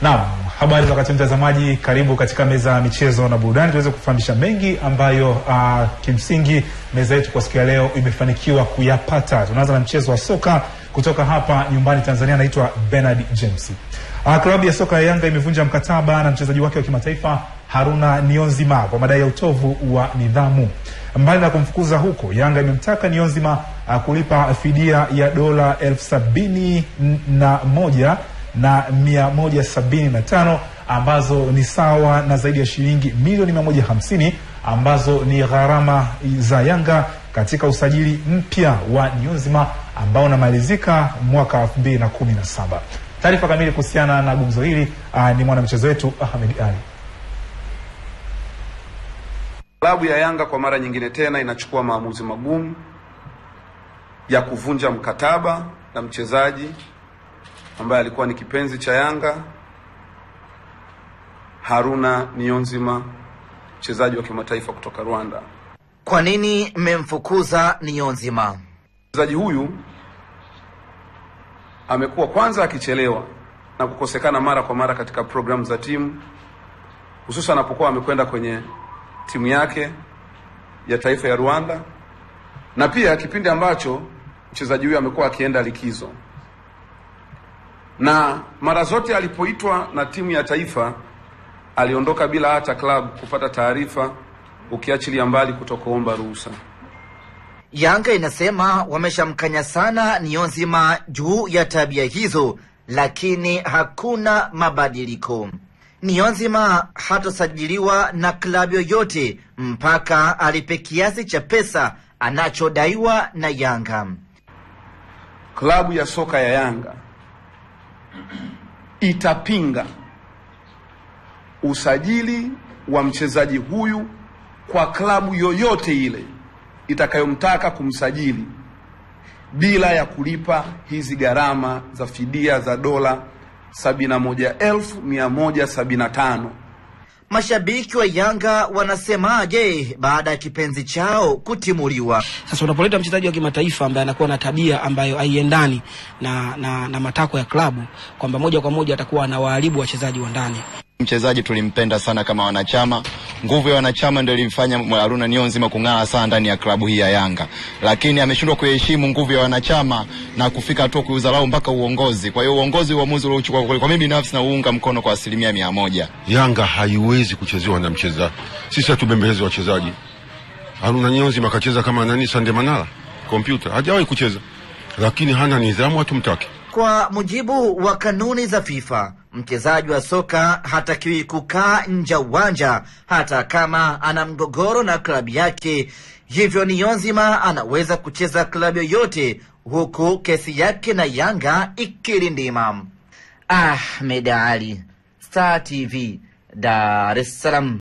Naam, habari za wakati mtazamaji, karibu katika meza ya michezo na burudani tuweze kufahamisha mengi ambayo kimsingi meza yetu kwa siku ya leo imefanikiwa kuyapata. Tunaanza na mchezo wa soka kutoka hapa nyumbani Tanzania, anaitwa Bernard James. Klabu ya soka ya Yanga imevunja mkataba na mchezaji wake wa kimataifa Haruna Niyonzima kwa madai ya utovu wa nidhamu. Mbali na kumfukuza huko, Yanga imemtaka Niyonzima kulipa fidia ya dola 71,175 ambazo ni sawa na zaidi ya shilingi milioni 150 ambazo ni gharama za Yanga katika usajili mpya wa Niyonzima ambao unamalizika mwaka 2017. Taarifa kamili kuhusiana na gumzo hili ni mwanamchezo wetu Ahmed Ali. Klabu ya Yanga kwa mara nyingine tena inachukua maamuzi magumu ya kuvunja mkataba na mchezaji ambaye alikuwa ni kipenzi cha Yanga, Haruna Niyonzima, mchezaji wa kimataifa kutoka Rwanda. Kwa nini mmemfukuza Niyonzima? Mchezaji huyu amekuwa kwanza akichelewa na kukosekana mara kwa mara katika programu za timu, hususan anapokuwa amekwenda kwenye timu yake ya taifa ya Rwanda, na pia kipindi ambacho mchezaji huyu amekuwa akienda likizo. Na mara zote alipoitwa na timu ya taifa aliondoka bila hata klabu kupata taarifa, ukiachilia mbali kutokuomba ruhusa. Yanga inasema wameshamkanya sana Niyonzima juu ya tabia hizo, lakini hakuna mabadiliko. Niyonzima hatosajiliwa na klabu yoyote mpaka alipe kiasi cha pesa anachodaiwa na Yanga. Klabu ya soka ya Yanga itapinga usajili wa mchezaji huyu kwa klabu yoyote ile itakayomtaka kumsajili bila ya kulipa hizi gharama za fidia za dola 71,175. Mashabiki wa Yanga wanasemaje baada ya kipenzi chao kutimuliwa? Sasa unapoleta mchezaji wa kimataifa ambaye anakuwa na tabia ambayo haiendani na matakwa ya klabu, kwamba moja kwa moja atakuwa anawaharibu wachezaji wa ndani. Mchezaji tulimpenda sana kama wanachama. Nguvu ya wanachama ndio ilimfanya Haruna Niyonzima kung'aa sana ndani ya klabu hii ya Yanga. Lakini ameshindwa kuheshimu nguvu ya wanachama na kufika tu kuudharau mpaka uongozi. Kwa hiyo uamuzi uliochukua kwa mimi binafsi na uunga mkono kwa 100%. Yanga haiwezi kuchezewa na mchezaji. Sisi hatubembelezi wachezaji. Haruna Niyonzima akacheza kama nani, Sande Manara, kompyuta. Hajawahi kucheza. Lakini hana nidhamu, hatumtaki. Kwa mujibu wa kanuni za FIFA, mchezaji wa soka hatakiwi kukaa nje uwanja hata kama ana mgogoro na klabu yake. Hivyo Niyonzima anaweza kucheza klabu yoyote huku kesi yake na Yanga ikirindima. Ahmed Ali, Star TV, Dar es Salaam.